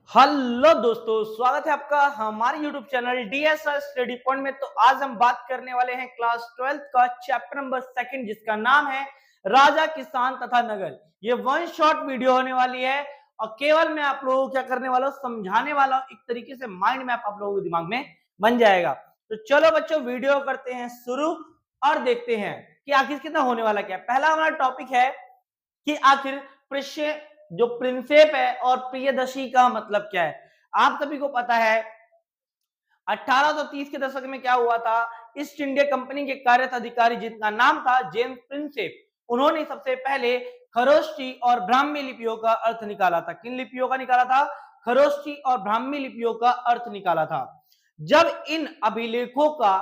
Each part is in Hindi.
हेलो दोस्तों, स्वागत है आपका हमारे YouTube channel DSR study point में। तो आज हम बात करने वाले हैं क्लास 12th का चैप्टर नंबर 2 जिसका नाम है राजा, किसान तथा नगर। ये वन शॉट वीडियो होने वाली है और केवल मैं आप लोगों को क्या करने वाला हूँ, समझाने वाला हूँ। एक तरीके से माइंड मैप आप लोगों के दिमाग में बन जाएगा। तो चलो बच्चों, वीडियो करते हैं शुरू और देखते हैं कि आखिर कितना होने वाला क्या है। पहला हमारा टॉपिक है कि आखिर प्रिय जो प्रिंसेप है और प्रियदर्शी का मतलब क्या है। आप सभी को पता है 1830 के दशक में क्या हुआ था। ईस्ट इंडिया कंपनी के कार्यरत अधिकारी जिनका नाम था जेम्स प्रिंसेप, उन्होंने सबसे पहले खरोष्ठी और ब्राह्मी लिपियों का अर्थ निकाला था। किन लिपियों का निकाला था? खरोष्ठी और ब्राह्मी लिपियों का अर्थ निकाला था। जब इन अभिलेखों का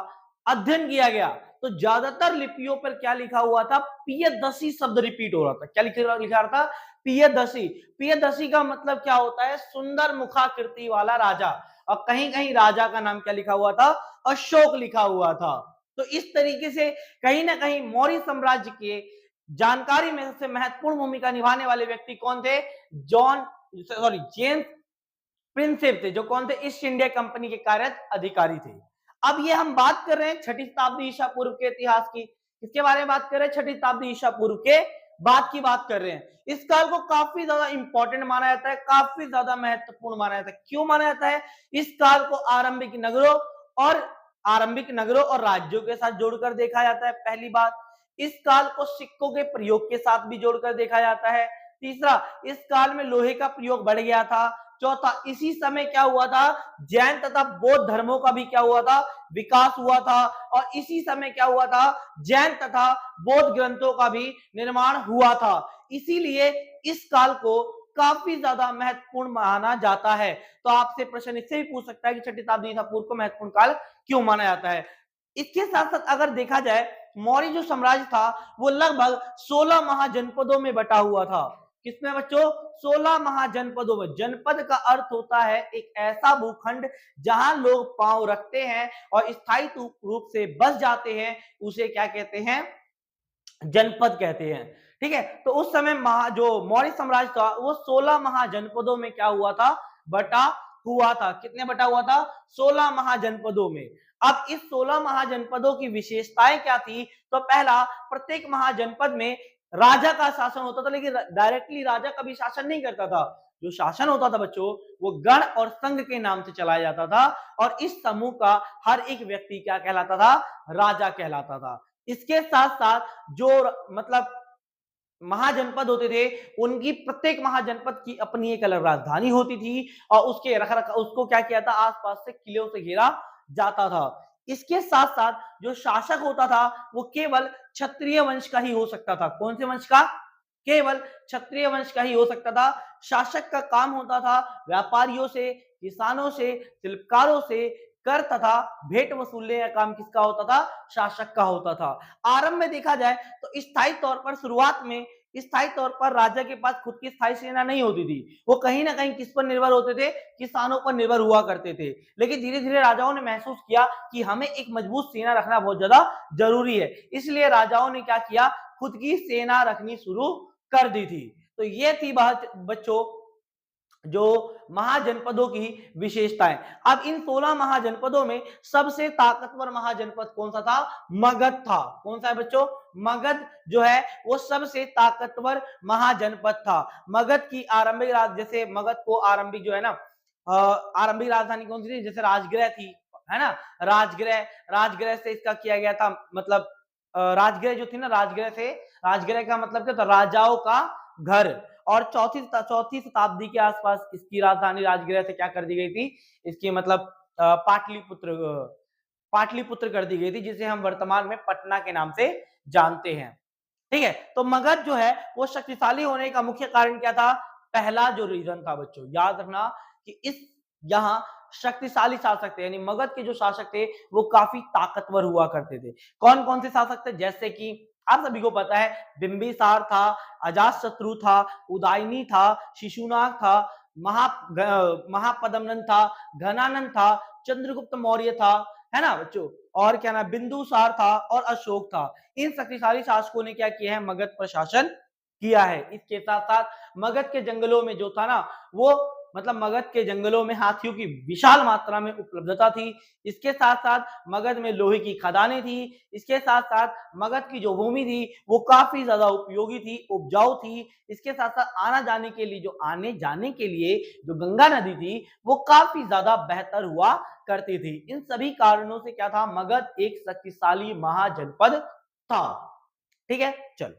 अध्ययन किया गया तो ज्यादातर लिपियों पर क्या लिखा हुआ था? पियदर्शी शब्द रिपीट हो रहा था। क्या लिखा रहा था? पियदर्शी। पियदर्शी का मतलब क्या होता है? सुंदर मुखाकृति वाला राजा। और कहीं कहीं राजा का नाम क्या लिखा हुआ था? अशोक लिखा हुआ था। तो इस तरीके से कहीं ना कहीं मौर्य साम्राज्य के जानकारी में सबसे महत्वपूर्ण भूमिका निभाने वाले व्यक्ति कौन थे? जेम्स प्रिंसेप थे, जो कौन थे? ईस्ट इंडिया कंपनी के कार्यरत अधिकारी थे। अब ये हम बात कर रहे हैं 6ठी शताब्दी ईसा पूर्व के इतिहास की। किसके बारे में बात कर रहे हैं? 6ठी शताब्दी ईसा पूर्व के बाद की बात कर रहे हैं। इस काल को काफी ज्यादा इंपॉर्टेंट माना जाता है, काफी ज्यादा महत्वपूर्ण माना जाता है। क्यों माना जाता है? इस काल को आरंभिक नगरों और राज्यों के साथ जोड़कर देखा जाता है। पहली बात, इस काल को सिक्कों के प्रयोग के साथ भी जोड़कर देखा जाता है। तीसरा, इस काल में लोहे का प्रयोग बढ़ गया था। चौथा, इसी समय क्या हुआ था? जैन तथा बौद्ध धर्मों का भी क्या हुआ था? विकास हुआ था। और इसी समय क्या हुआ था? जैन तथा बौद्ध ग्रंथों का भी निर्माण हुआ था। इसीलिए इस काल को काफी ज्यादा महत्वपूर्ण माना जाता है। तो आपसे प्रश्न इससे भी पूछ सकता है कि 6ठी शताब्दी ईसा पूर्व को महत्वपूर्ण काल क्यों माना जाता है। इसके साथ साथ अगर देखा जाए, मौर्य जो साम्राज्य था वो लगभग 16 महाजनपदों में बटा हुआ था। किसमें बच्चों? 16 महाजनपदों में। जनपद का अर्थ होता है एक ऐसा भूखंड जहां लोग पांव रखते हैं और स्थायी रूप से बस जाते हैं, उसे क्या कहते हैं? जनपद कहते हैं। ठीक है, तो उस समय जो मौर्य साम्राज्य था वो 16 महाजनपदों में क्या हुआ था? बटा हुआ था। कितने बटा हुआ था? 16 महाजनपदों में। अब इस 16 महाजनपदों की विशेषताएं क्या थी? तो पहला, प्रत्येक महाजनपद में राजा का शासन होता था, लेकिन डायरेक्टली राजा कभी शासन नहीं करता था। जो शासन होता था बच्चों, वो गण और संघ के नाम से चलाया जाता था। और इस समूह का हर एक व्यक्ति क्या कहलाता था? राजा कहलाता था। इसके साथ साथ जो मतलब महाजनपद होते थे, उनकी प्रत्येक महाजनपद की अपनी एक अलग राजधानी होती थी और उसके रख उसको क्या किया था? आसपास से किलों से घेरा जाता था। इसके साथ साथ जो शासक होता था वो केवल क्षत्रिय वंश का ही हो सकता था। कौन से वंश का? केवल क्षत्रिय वंश का ही हो सकता था। शासक का काम होता था व्यापारियों से, किसानों से, शिल्पकारों से कर तथा भेंट वसूलने का काम किसका होता था? शासक का होता था। आरंभ में देखा जाए तो स्थायी तौर पर, शुरुआत में स्थायी तौर पर राजा के पास खुद की स्थायी सेना नहीं होती थी। वो कहीं ना कहीं किस पर निर्भर होते थे? किसानों पर निर्भर हुआ करते थे। लेकिन धीरे धीरे राजाओं ने महसूस किया कि हमें एक मजबूत सेना रखना बहुत ज्यादा जरूरी है। इसलिए राजाओं ने क्या किया? खुद की सेना रखनी शुरू कर दी थी। तो ये थी बात बच्चों, जो महाजनपदों की विशेषताएं। अब इन 16 महाजनपदों में सबसे ताकतवर महाजनपद कौन सा था? मगध था। कौन सा है बच्चों? मगध जो है वो सबसे ताकतवर महाजनपद था। मगध की आरंभिक जैसे मगध को आरंभिक जो है ना, आरंभिक राजधानी कौन सी थी? जैसे राजगृह थी, है ना। राजगृह, राजगृह से इसका किया गया था, मतलब राजगृह जो थी ना, राजगृह का मतलब क्या था? राजाओं का घर। और चौथी शताब्दी के आसपास इसकी राजधानी राजगृह से क्या कर दी गई थी? इसकी मतलब पाटलिपुत्र कर दी गई थी, जिसे हम वर्तमान में पटना के नाम से जानते हैं। ठीक है, तो मगध जो है वो शक्तिशाली होने का मुख्य कारण क्या था? पहला जो रीजन था बच्चों, याद रखना कि इस यहाँ शक्तिशाली शासक थे, यानी मगध के जो शासक थे वो काफी ताकतवर हुआ करते थे। कौन कौन से शासक थे? जैसे कि आप सभी को पता है, बिंबिसार था, अजातशत्रु था, उदयनी था, शिशुनाग था, महापद्मनंद था, घनानंद था, चंद्रगुप्त मौर्य था, है ना बच्चों। और क्या नाम? बिंदुसार था और अशोक था। इन शक्तिशाली शासकों ने क्या किया है? मगध पर शासन किया है। इसके साथ साथ मगध के जंगलों में जो था ना, वो मतलब मगध के जंगलों में हाथियों की विशाल मात्रा में उपलब्धता थी। इसके साथ-साथ मगध में लोहे की खदानें थी। इसके साथ-साथ मगध की जो भूमि थी वो काफ़ी ज़्यादा उपयोगी थी, उपजाऊ थी। इसके साथ-साथ आने जाने के लिए जो गंगा नदी थी वो काफ़ी ज़्यादा बेहतर हुआ करती थी। इन सभी कारणों से क्या था, मगध एक शक्तिशाली महाजनपद था। ठीक है? चलो।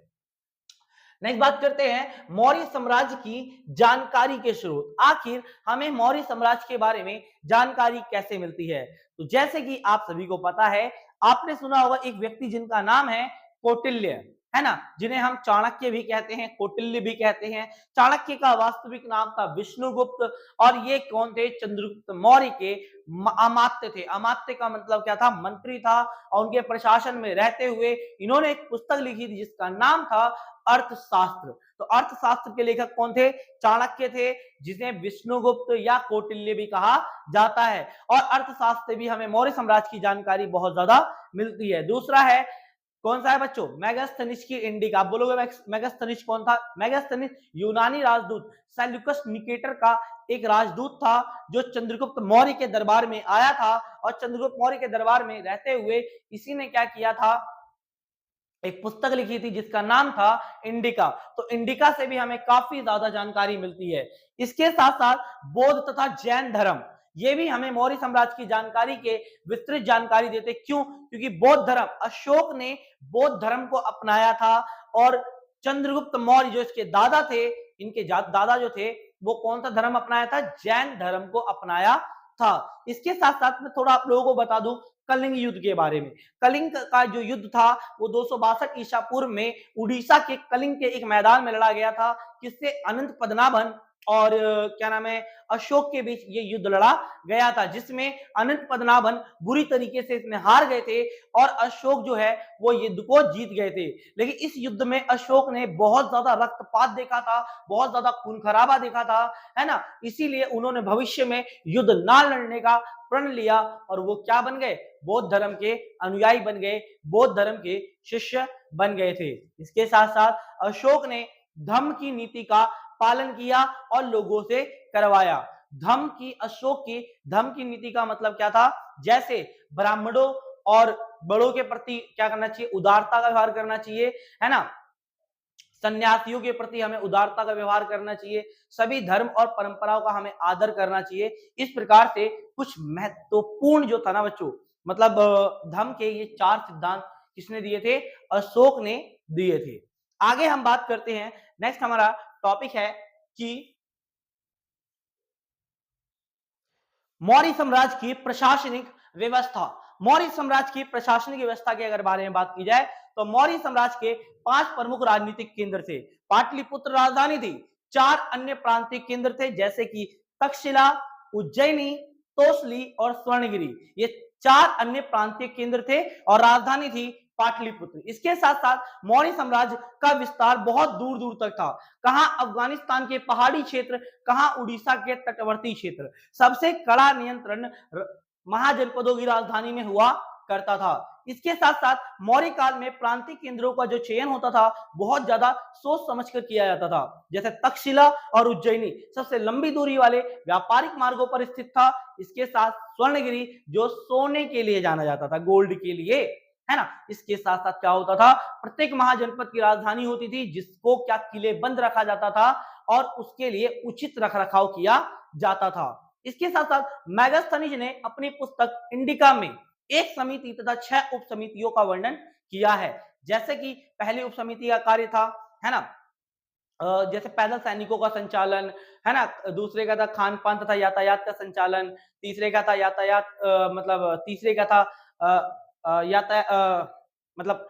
नेक्स्ट बात करते हैं मौर्य साम्राज्य की जानकारी के स्रोत। आखिर हमें मौर्य साम्राज्य के बारे में जानकारी कैसे मिलती है? तो जैसे कि आप सभी को पता है, आपने सुना होगा एक व्यक्ति जिनका नाम है कौटिल्य, है ना? जिन्हें हम चाणक्य भी कहते हैं, कौटिल्य भी कहते हैं। चाणक्य का वास्तविक नाम था विष्णुगुप्त और ये कौन थे? चंद्रगुप्त मौर्य के अमात्य थे। अमात्य का मतलब क्या था? मंत्री था और उनके प्रशासन में रहते हुए इन्होंने एक पुस्तक लिखी थी जिसका नाम था अर्थशास्त्र। तो अर्थशास्त्र के लेखक कौन थे? चाणक्य थे, जिसे विष्णुगुप्त या कौटिल्य भी कहा जाता है। और अर्थशास्त्र से भी हमें मौर्य साम्राज्य की जानकारी बहुत ज्यादा मिलती है। दूसरा है, कौन सा है बच्चों? मेगास्थनीज की इंडिका। आप बोलोगे मेगास्थनीज कौन था? मेगास्थनीज यूनानी राजदूत सेल्यूकस निकेटर का एक राजदूत था जो चंद्रगुप्त मौर्य के दरबार में आया था और चंद्रगुप्त मौर्य के दरबार में रहते हुए इसी ने क्या किया था, एक पुस्तक लिखी थी जिसका नाम था इंडिका। तो इंडिका से भी हमें काफी ज्यादा जानकारी मिलती है। इसके साथ साथ बौद्ध तथा जैन धर्म, ये भी हमें मौर्य साम्राज्य की जानकारी के विस्तृत जानकारी देते। क्यों? क्योंकि बौद्ध धर्म, अशोक ने बौद्ध धर्म को अपनाया था और चंद्रगुप्त मौर्य जो इसके दादा थे, इनके दादा जो थे वो कौन सा धर्म अपनाया था? जैन धर्म को अपनाया था। इसके साथ साथ में थोड़ा आप लोगों को बता दूं कलिंग युद्ध के बारे में। कलिंग का जो युद्ध था वो 262 ईसा पूर्व में उड़ीसा के कलिंग के एक मैदान में लड़ा गया था, जिससे अनंत पद्मनाभन और क्या नाम है, अशोक के बीच ये युद्ध लड़ा गया था, जिसमें अनंत पद्मनाभन बुरी तरीके से इसमें हार गए थे और अशोक जो है वो युद्ध को जीत गए थे। लेकिन इस युद्ध में अशोक ने बहुत ज्यादा रक्तपात देखा था, बहुत ज्यादा खून खराबा देखा था, है ना? इसीलिए उन्होंने भविष्य में युद्ध ना लड़ने का प्रण लिया और वो क्या बन गए? बौद्ध धर्म के अनुयायी बन गए, बौद्ध धर्म के शिष्य बन गए थे। इसके साथ साथ अशोक ने धम्म की नीति का पालन किया और लोगों से करवाया। अशोक की धम्म की नीति का मतलब क्या था? जैसे ब्राह्मणों और बड़ों के प्रति क्या करना चाहिए? उदारता का व्यवहार करना चाहिए, है ना? सन्यासियों के प्रति हमें उदारता का व्यवहार करना चाहिए, सभी धर्म और परंपराओं का हमें आदर करना चाहिए। इस प्रकार से कुछ महत्वपूर्ण जो था ना बच्चों, मतलब धम्म के ये 4 सिद्धांत किसने दिए थे? अशोक ने दिए थे। आगे हम बात करते हैं, नेक्स्ट हमारा टॉपिक है कि मौर्य साम्राज्य की प्रशासनिक व्यवस्था। मौर्य साम्राज्य की प्रशासनिक व्यवस्था के अगर बारे में बात की जाए तो मौर्य साम्राज्य के 5 प्रमुख राजनीतिक केंद्र थे। पाटलिपुत्र राजधानी थी, 4 अन्य प्रांतीय केंद्र थे जैसे कि तक्षशिला, उज्जैनी, तोसली और स्वर्णगिरी। ये 4 अन्य प्रांतीय केंद्र थे और राजधानी थी पाटलिपुत्र। इसके साथ साथ मौर्य साम्राज्य का विस्तार बहुत दूर दूर तक था। कहां? अफगानिस्तान के पहाड़ी क्षेत्र, कहां? उड़ीसा के तटवर्ती क्षेत्र। सबसे कड़ा नियंत्रण महाजनपदों की राजधानी में हुआ करता था। इसके साथ साथ मौर्य काल में प्रांतीय केंद्रों का जो चयन होता था बहुत ज्यादा सोच समझकर किया जाता था। जैसे तक्षशिला और उज्जैनी सबसे लंबी दूरी वाले व्यापारिक मार्गों पर स्थित था। इसके साथ स्वर्णगिरी जो सोने के लिए जाना जाता था, गोल्ड के लिए, है ना? इसके साथ साथ क्या होता था? प्रत्येक महाजनपद की राजधानी होती थी जिसको क्या किले बंद रखा जाता था और उसके लिए उचित रखरखाव किया जाता था। इसके साथ साथ मेगास्थनीज ने अपनी पुस्तक इंडिका में एक समिति तथा 6 उप समितियों का वर्णन किया है। जैसे कि पहली उप समिति का कार्य था, है ना, जैसे पैदल सैनिकों का संचालन, है ना? दूसरे का था खान पान तथा यातायात का संचालन, तीसरे का था यातायात मतलब तीसरे का था मतलब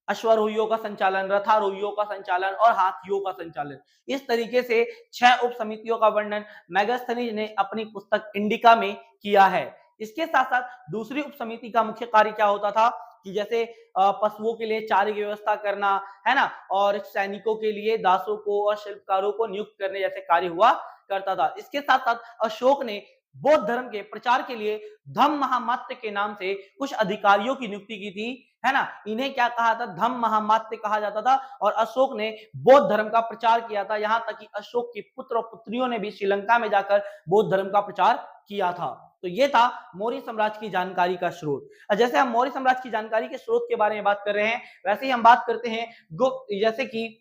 अश्वारोहियों का संचालन, रथारोहियों का संचालन और हाथियों का संचालन। इस तरीके से 6 उप समितियों का वर्णन मेगास्थनीज ने अपनी पुस्तक इंडिका में किया है। इसके साथ साथ दूसरी उप समिति का मुख्य कार्य क्या होता था कि जैसे पशुओं के लिए चारे की व्यवस्था करना, है ना, और सैनिकों के लिए दासों को और शिल्पकारों को नियुक्त करने जैसे कार्य हुआ करता था। इसके साथ साथ अशोक ने बौद्ध धर्म के प्रचार के लिए धम्म महामात्य के नाम से कुछ अधिकारियों की नियुक्ति की थी, है ना। इन्हें क्या कहा था, धम्म महामात्य कहा जाता था। और अशोक ने बौद्ध धर्म का प्रचार किया था, यहां तक कि अशोक के पुत्र और पुत्रियों ने भी श्रीलंका में जाकर बौद्ध धर्म का प्रचार किया था। तो ये था मौर्य साम्राज्य की जानकारी का स्रोत। जैसे हम मौर्य साम्राज्य की जानकारी के स्रोत के बारे में बात कर रहे हैं, वैसे ही हम बात करते हैं गुप्त, जैसे कि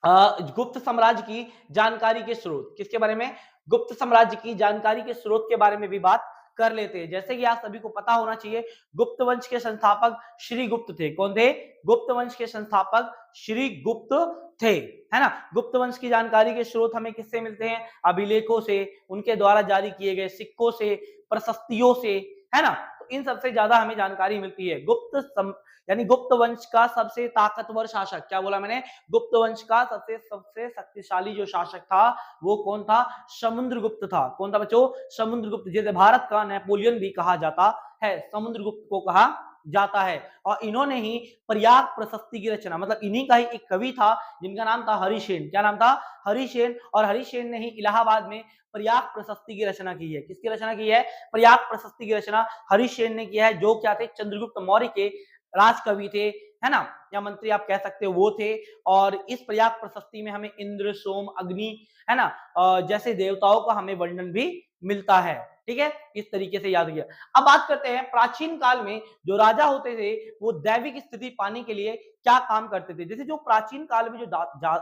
गुप्त साम्राज्य की जानकारी के स्रोत। किसके बारे में, गुप्त साम्राज्य की जानकारी के स्रोत के बारे में भी बात कर लेते हैं। जैसे कि आप सभी को पता होना चाहिए, गुप्त वंश के संस्थापक श्री गुप्त थे। कौन थे, गुप्त वंश के संस्थापक श्री गुप्त थे, है ना। गुप्त वंश की जानकारी के स्रोत हमें किससे मिलते हैं, अभिलेखों से, उनके द्वारा जारी किए गए सिक्कों से, प्रशस्तियों से, है ना। तो इन सबसे ज्यादा हमें जानकारी मिलती है। यानी गुप्त वंश का सबसे ताकतवर शासक, क्या बोला मैंने, गुप्त वंश का सबसे शक्तिशाली जो शासक था वो कौन था, समुद्रगुप्त था। कौन था बच्चों, समुद्रगुप्त, जिसे भारत का नेपोलियन भी कहा जाता है, समुद्रगुप्त को कहा जाता है। और इन्होंने ही प्रयाग प्रशस्ति की रचना, मतलब इन्हीं का ही एक कवि था जिनका नाम था हरिसेन। क्या नाम था, हरिसेन। और हरिसेन ने ही इलाहाबाद में प्रयाग प्रशस्ति की रचना की है। किसकी रचना की है, प्रयाग प्रशस्ति की रचना हरिसेन ने किया है, जो क्या थे, चंद्रगुप्त मौर्य के राजकवि थे, है ना, या मंत्री आप कह सकते हो, वो थे। और इस प्रयाग प्रशस्ति में हमें इंद्र, सोम, अग्नि, है ना, जैसे देवताओं का हमें वर्णन भी मिलता है। ठीक है, इस तरीके से याद किया। अब बात करते हैं प्राचीन काल में जो राजा होते थे वो दैविक स्थिति पाने के लिए क्या काम करते थे। जैसे जो प्राचीन काल में जो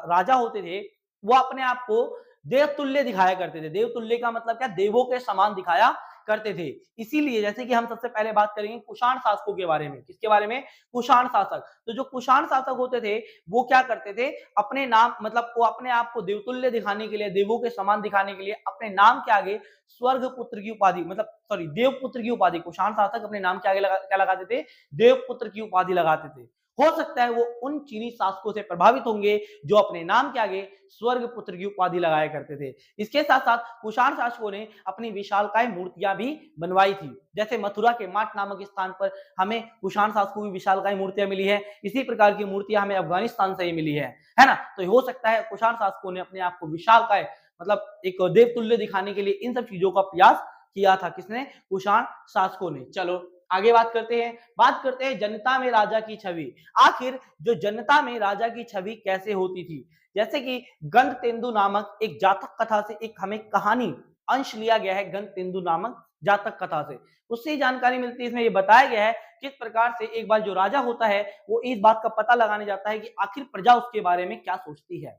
राजा होते थे वो अपने आप को देवतुल्य दिखाया करते थे। देवतुल्य का मतलब क्या, देवों के समान दिखाया करते थे। इसीलिए जैसे कि हम सबसे पहले बात करेंगे कुषाण शासकों के बारे में। किसके बारे में, कुषाण शासक। तो जो कुषाण शासक होते थे वो क्या करते थे, अपने नाम, मतलब वो अपने आप को देवतुल्य दिखाने के लिए, देवों के समान दिखाने के लिए अपने नाम के आगे स्वर्ग पुत्र की उपाधि, मतलब सॉरी देवपुत्र की उपाधि, कुषाण शासक अपने नाम के आगे क्या लगाते थे, देवपुत्र की उपाधि लगाते थे। हो सकता है वो उन चीनी शासकों से प्रभावित होंगे जो अपने नाम के आगे स्वर्ग पुत्र की उपाधि लगाया करते थे। इसके साथ साथ कुषाण शासकों ने अपनी विशालकाय मूर्तियां भी बनवाई थी। जैसे मथुरा के माट नामक स्थान पर हमें कुषाण शासकों की विशालकाय मूर्तियां मिली है, इसी प्रकार की मूर्तियां हमें अफगानिस्तान से ही मिली है ना। तो हो सकता है कुषाण शासकों ने अपने आप को विशालकाय, मतलब एक देवतुल्य दिखाने के लिए इन सब चीजों का प्रयास किया था। किसने, कुषाण शासकों ने। चलो आगे बात करते हैं जनता में राजा की छवि। आखिर जो जनता में राजा की छवि कैसे होती थी। जैसे कि गणतेंदु नामक एक जातक कथा से एक हमें कहानी अंश लिया गया है, गणतेंदु नामक जातक कथा से, उससे जानकारी मिलती है। इसमें ये बताया गया है किस प्रकार से एक बार जो राजा होता है वो इस बात का पता लगाने जाता है कि आखिर प्रजा उसके बारे में क्या सोचती है।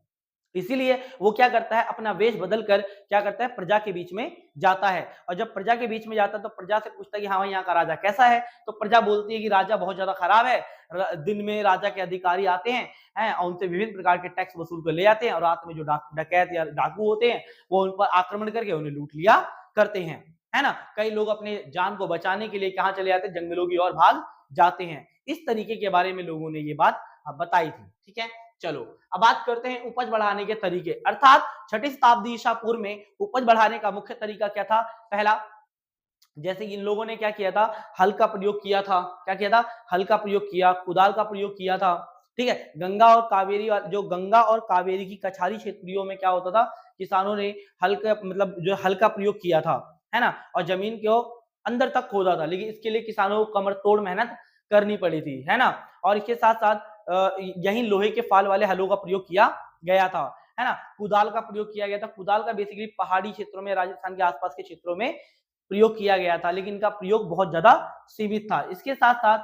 इसीलिए वो क्या करता है, अपना वेश बदल कर क्या करता है, प्रजा के बीच में जाता है। और जब प्रजा के बीच में जाता है तो प्रजा से पूछता है कि हाँ भाई यहाँ का राजा कैसा है। तो प्रजा बोलती है कि राजा बहुत ज्यादा खराब है। दिन में राजा के अधिकारी आते हैं और उनसे विभिन्न प्रकार के टैक्स वसूल कर ले जाते हैं, और रात में जो डकैत या डाकू होते हैं वो उन पर आक्रमण करके उन्हें लूट लिया करते हैं, है ना। कई लोग अपने जान को बचाने के लिए कहाँ चले जाते हैं, जंगलों की ओर भाग जाते हैं। इस तरीके के बारे में लोगों ने ये बात बताई थी। ठीक है, चलो अब बात करते हैं उपज बढ़ाने के तरीके। अर्थात छठी शताब्दी ईसा पूर्व में उपज बढ़ाने का मुख्य तरीका क्या था। पहला, जैसे इन लोगों ने क्या किया था, हल का प्रयोग किया था। क्या किया था, हल का प्रयोग किया, कुदाल का प्रयोग किया था। ठीक है, गंगा और कावेरी, जो गंगा और कावेरी की कछारी क्षेत्रों में क्या होता था, किसानों ने हल का, मतलब जो हल का प्रयोग किया था, है ना, और जमीन को अंदर तक खोदा था। लेकिन इसके लिए किसानों को कमर तोड़ मेहनत करनी पड़ी थी, है ना। और इसके साथ साथ यही लोहे के फाल वाले हलों का प्रयोग किया गया था, है ना। कुदाल का प्रयोग किया गया था। कुदाल का बेसिकली पहाड़ी क्षेत्रों में, राजस्थान के आसपास के क्षेत्रों में प्रयोग किया गया था, लेकिन इनका प्रयोग बहुत ज्यादा सीमित था। इसके साथ साथ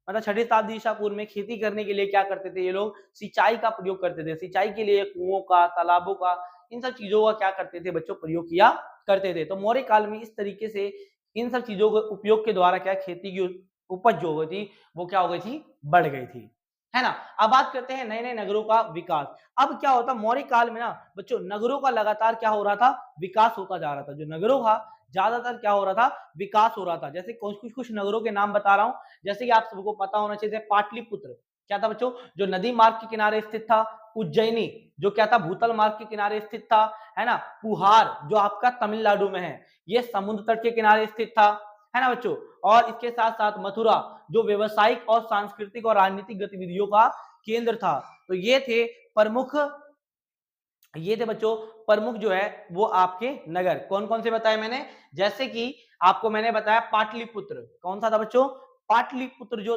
मतलब छठी शताब्दी ईसा पूर्व में खेती करने के लिए क्या करते थे ये लोग, सिंचाई का प्रयोग करते थे। सिंचाई के लिए कुओं का, तालाबों का, इन सब चीजों का क्या करते थे बच्चों, प्रयोग किया करते थे। तो मौर्य काल में इस तरीके से इन सब चीजों के उपयोग के द्वारा क्या खेती की उपज जो हो गई थी वो क्या हो गई थी, बढ़ गई थी, है ना। अब बात करते हैं नए नए नगरों का विकास। अब क्या होता, मौर्य काल में ना बच्चों नगरों का लगातार क्या हो रहा था, विकास होता जा रहा था। जो नगरों का ज्यादातर क्या हो रहा था, विकास हो रहा था। जैसे कुछ नगरों के नाम बता रहा हूं, जैसे कि आप सबको पता होना चाहिए, पाटलिपुत्र क्या था बच्चों, जो नदी मार्ग के किनारे स्थित था। उज्जैनी जो क्या था, भूतल मार्ग के किनारे स्थित था, है ना। पुहार जो आपका तमिलनाडु में है, ये समुद्र तट के किनारे स्थित था, है ना बच्चों। और इसके साथ साथ मथुरा जो व्यवसायिक और सांस्कृतिक और राजनीतिक गतिविधियों का केंद्र था। तो ये थे प्रमुख ये थे बच्चों प्रमुख जो है वो आपके नगर। कौन कौन से बताए मैंने, जैसे कि आपको मैंने बताया पाटलिपुत्र, कौन सा था बच्चों, पाटलिपुत्र जो,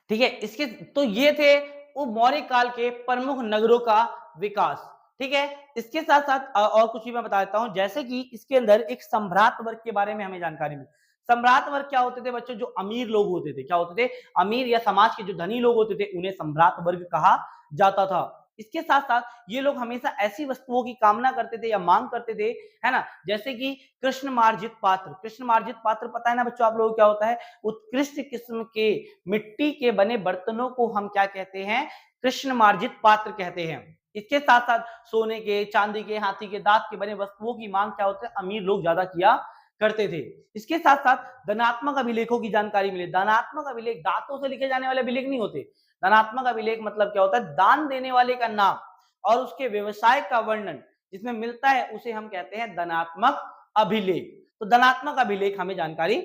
ठीक है। इसके तो ये थे वो मौर्य काल के प्रमुख नगरों का विकास, ठीक है। इसके साथ साथ और कुछ भी मैं बता देता हूं, जैसे कि इसके अंदर एक सम्राट वर्ग के बारे में हमें जानकारी मिली। सम्राट वर्ग क्या होते थे बच्चों, जो अमीर लोग होते थे, क्या होते थे, अमीर या समाज के जो धनी लोग होते थे उन्हें सम्राट वर्ग कहा जाता था। इसके साथ साथ ये लोग हमेशा ऐसी वस्तुओं की कामना करते थे या मांग करते थे, है ना, जैसे कि कृष्ण मार्जित पात्र। कृष्ण मार्जित पात्र पता है ना बच्चों आप लोगों को क्या होता है, उत्कृष्ट किस्म के मिट्टी के बने बर्तनों को हम क्या कहते हैं, कृष्ण मार्जित पात्र कहते हैं। इसके साथ साथ सोने के, चांदी के, हाथी के दांत के बने वस्तुओं की मांग क्या होती है, अमीर लोग ज्यादा किया करते थे। इसके साथ साथ धनात्मक अभिलेखों की जानकारी मिले। धनात्मक अभिलेख दांतों से लिखे जाने वाले अभिलेख नहीं होते। धनात्मक अभिलेख मतलब क्या होता है, दान देने वाले का नाम और उसके व्यवसाय का वर्णन जिसमें मिलता है उसे हम कहते हैं धनात्मक अभिलेख। तो धनात्मक अभिलेख हमें जानकारी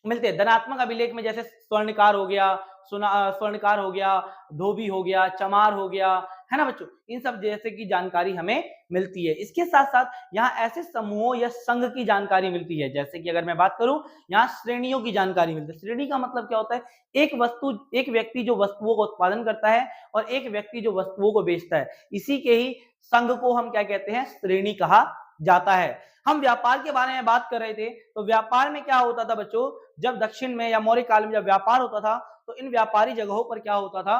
मिलते हैं। धनात्मक अभिलेख में जैसे स्वर्णकार हो गया, स्वर्णकार हो गया, धोबी हो गया, चमार हो गया, है ना बच्चों, इन सब जैसे की जानकारी हमें मिलती है। इसके साथ साथ यहाँ ऐसे समूहों या संघ की जानकारी मिलती है, जैसे कि अगर मैं बात करूं यहाँ श्रेणियों की जानकारी मिलती है। श्रेणी का मतलब क्या होता है, एक व्यक्ति जो वस्तुओं का उत्पादन करता है और एक व्यक्ति जो वस्तुओं को बेचता है, इसी के ही संघ को हम क्या कहते हैं, श्रेणी कहा जाता है। हम व्यापार के बारे में बात कर रहे थे, तो व्यापार में क्या होता था बच्चों, जब दक्षिण में या मौर्य काल में जब व्यापार होता था तो इन व्यापारी जगहों पर क्या होता था,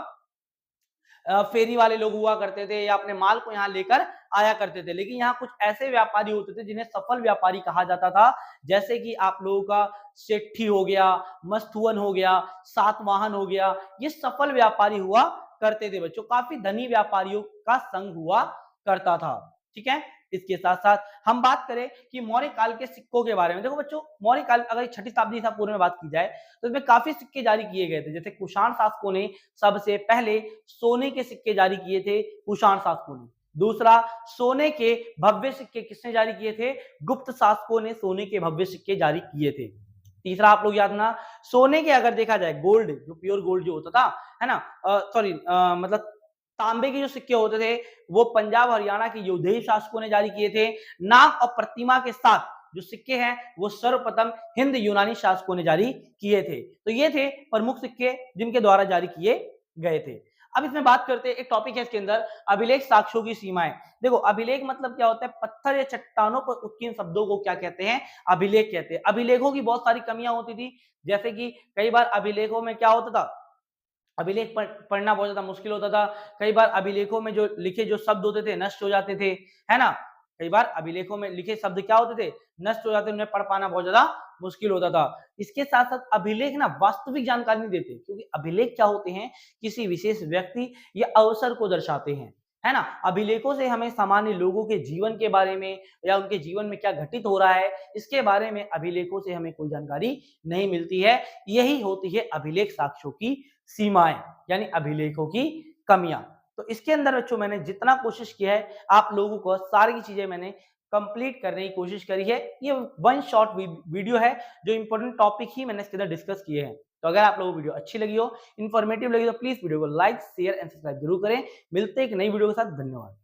फेरी वाले लोग हुआ करते थे या अपने माल को यहाँ लेकर आया करते थे। लेकिन यहाँ कुछ ऐसे व्यापारी होते थे जिन्हें सफल व्यापारी कहा जाता था, जैसे कि आप लोगों का सेठी हो गया, मस्तुअन हो गया, सातवाहन हो गया, ये सफल व्यापारी हुआ करते थे बच्चों। काफी धनी व्यापारियों का संघ हुआ करता था, ठीक है। इसके साथ साथ हम बात करें कि मौर्य काल के सिक्कों के बारे में, देखो बच्चों मौर्य काल अगर 6ठी शताब्दी ईसा पूर्व में बात की जाए तो इसमें काफी सिक्के जारी किए गए थे। जैसे कुषाण शासकों ने सबसे पहले सोने के सिक्के जारी किए थे, कुषाण शासकों ने। दूसरा, सोने के भव्य सिक्के किसने जारी किए थे, गुप्त शासकों ने सोने के भव्य सिक्के जारी किए थे। तीसरा आप लोग याद ना, सोने के अगर देखा जाए गोल्ड, जो प्योर गोल्ड जो होता था, है ना, सॉरी मतलब तांबे के जो सिक्के होते थे वो पंजाब हरियाणा के योधेय शासकों ने जारी किए थे। नाम और प्रतिमा के साथ जो सिक्के हैं वो सर्वप्रथम हिंद यूनानी शासकों ने जारी किए थे। तो ये थे प्रमुख सिक्के जिनके द्वारा जारी किए गए थे। अब इसमें बात करते हैं, एक टॉपिक है इसके अंदर, अभिलेख साक्ष्यों की सीमाएं। देखो अभिलेख मतलब क्या होता है, पत्थर या चट्टानों पर उत्कीर्ण शब्दों को क्या कहते हैं, अभिलेख कहते हैं। अभिलेखों की बहुत सारी कमियां होती थी, जैसे कि कई बार अभिलेखों में क्या होता था, अभिलेख पढ़ना बहुत ज्यादा मुश्किल होता था। कई बार अभिलेखों में जो लिखे जो शब्द होते थे नष्ट हो जाते थे, है ना। कई बार अभिलेखों में लिखे शब्द क्या होते थे, नष्ट हो जाते, उन्हें पढ़ पाना बहुत ज्यादा मुश्किल होता था। इसके साथ साथ अभिलेख ना वास्तविक जानकारी नहीं देते, क्योंकि अभिलेख क्या होते हैं, किसी विशेष व्यक्ति या अवसर को दर्शाते हैं, है ना। अभिलेखों से हमें सामान्य लोगों के जीवन के बारे में या उनके जीवन में क्या घटित हो रहा है, इसके बारे में अभिलेखों से हमें कोई जानकारी नहीं मिलती है। यही होती है अभिलेख साक्ष्यों की सीमाएं, यानी अभिलेखों की कमियां। तो इसके अंदर बच्चों मैंने जितना कोशिश किया है आप लोगों को सारी चीजें मैंने कंप्लीट करने की कोशिश करी है। ये वन शॉट वीडियो है, जो इंपॉर्टेंट टॉपिक ही मैंने इसके अंदर डिस्कस किए हैं। तो अगर आप लोगों को वीडियो अच्छी लगी हो, इन्फॉर्मेटिव लगी, तो प्लीज वीडियो को लाइक, शेयर एंड सब्सक्राइब जरूर करें। मिलते हैं एक नई वीडियो के साथ, धन्यवाद।